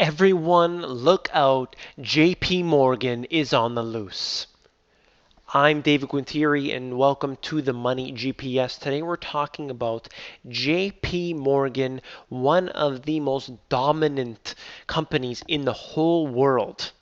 Everyone look out, JPMorgan is on the loose. I'm David Quintieri and welcome to the Money GPS. Today we're talking about JPMorgan, one of the most dominant companies in the whole world.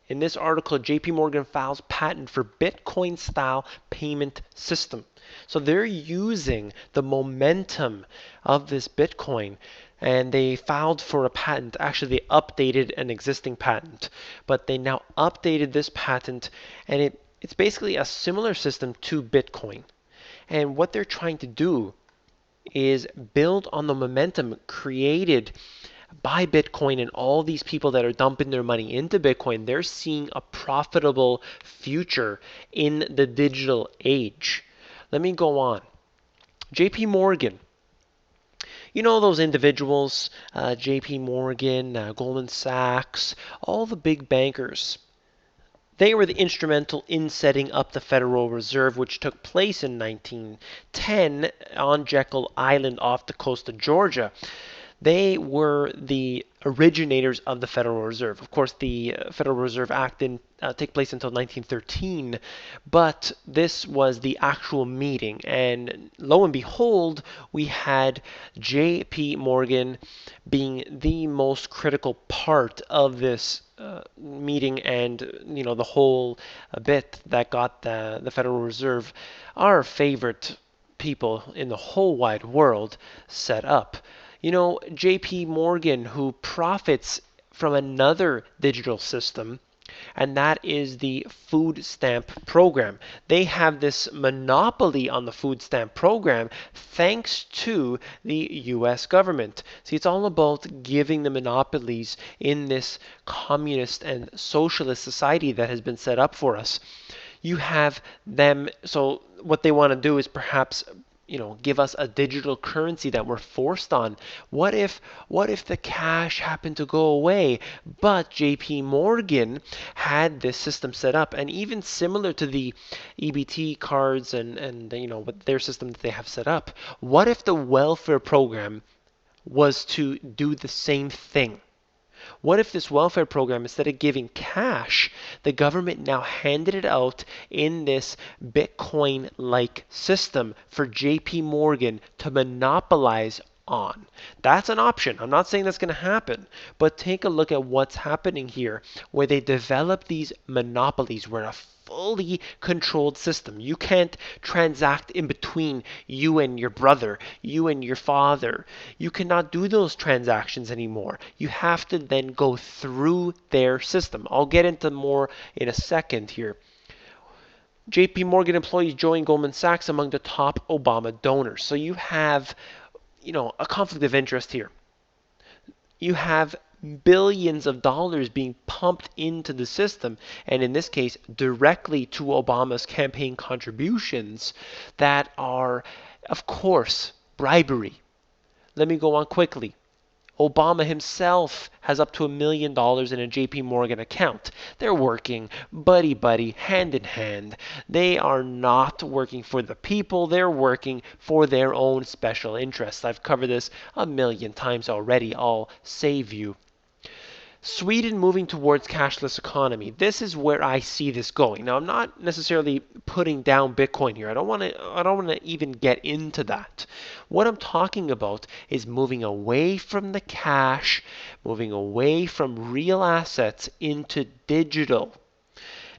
In this article, JPMorgan files patent for Bitcoin style payment system. So they're using the momentum of this Bitcoin and they filed for a patent. Actually, they updated an existing patent, but they now updated this patent and it's basically a similar system to Bitcoin. And what they're trying to do is build on the momentum created by Bitcoin and all these people that are dumping their money into Bitcoin. They're seeing a profitable future in the digital age. Let me go on. JP Morgan. You know those individuals, JP Morgan, Goldman Sachs, all the big bankers. They were instrumental in setting up the Federal Reserve, which took place in 1910 on Jekyll Island off the coast of Georgia. They were the originators of the Federal Reserve. Of course, the Federal Reserve Act didn't take place until 1913, but this was the actual meeting. And lo and behold, we had J.P. Morgan being the most critical part of this meeting, and the whole bit that got the Federal Reserve, our favorite people in the whole wide world, set up. JP Morgan, who profits from another digital system, and that is the food stamp program. They have this monopoly on the food stamp program thanks to the US government. See, it's all about giving the monopolies in this communist and socialist society that has been set up for us. You have them, so what they want to do is perhaps give us a digital currency that we're forced on. What if the cash happened to go away, but JP Morgan had this system set up, and even similar to the EBT cards and what their system that they have set up. What if the welfare program was to do the same thing? What if this welfare program, instead of giving cash, the government now handed it out in this Bitcoin-like system for JP Morgan to monopolize on? That's an option. I'm not saying that's going to happen, but take a look at what's happening here, where they develop these monopolies where a fully controlled system. You can't transact in between you and your brother, you and your father. You cannot do those transactions anymore. You have to then go through their system. I'll get into more in a second here. JP Morgan employees join Goldman Sachs among the top Obama donors. So you have, a conflict of interest here. You have billions of dollars being pumped into the system, and in this case, directly to Obama's campaign contributions that are, of course, bribery. Let me go on quickly. Obama himself has up to $1 million in a JP Morgan account. They're working buddy-buddy, hand in hand. They are not working for the people. They're working for their own special interests. I've covered this a million times already. I'll save you. Sweden moving towards cashless economy. This is where I see this going. Now, I'm not necessarily putting down Bitcoin here. I don't want to even get into that. What I'm talking about is moving away from the cash, moving away from real assets into digital.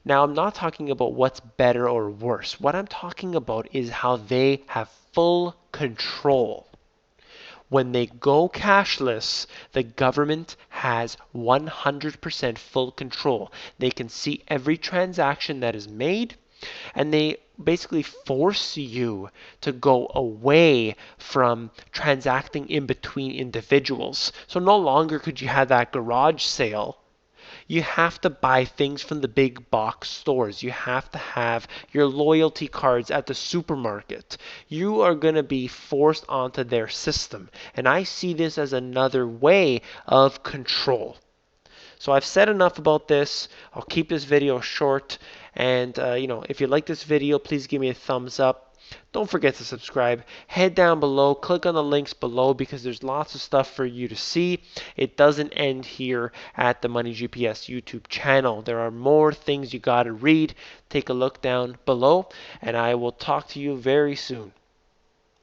Now, I'm not talking about what's better or worse. What I'm talking about is how they have full control. When they go cashless, the government has 100% full control. They can see every transaction that is made, and they basically force you to go away from transacting in between individuals. So no longer could you have that garage sale. You have to buy things from the big box stores. You have to have your loyalty cards at the supermarket. You are going to be forced onto their system. And I see this as another way of control. So I've said enough about this. I'll keep this video short. And, if you like this video, please give me a thumbs up. Don't forget to subscribe. Head down below, click on the links below because there's lots of stuff for you to see. It doesn't end here at the Money GPS YouTube channel. There are more things you got to read. Take a look down below, and I will talk to you very soon.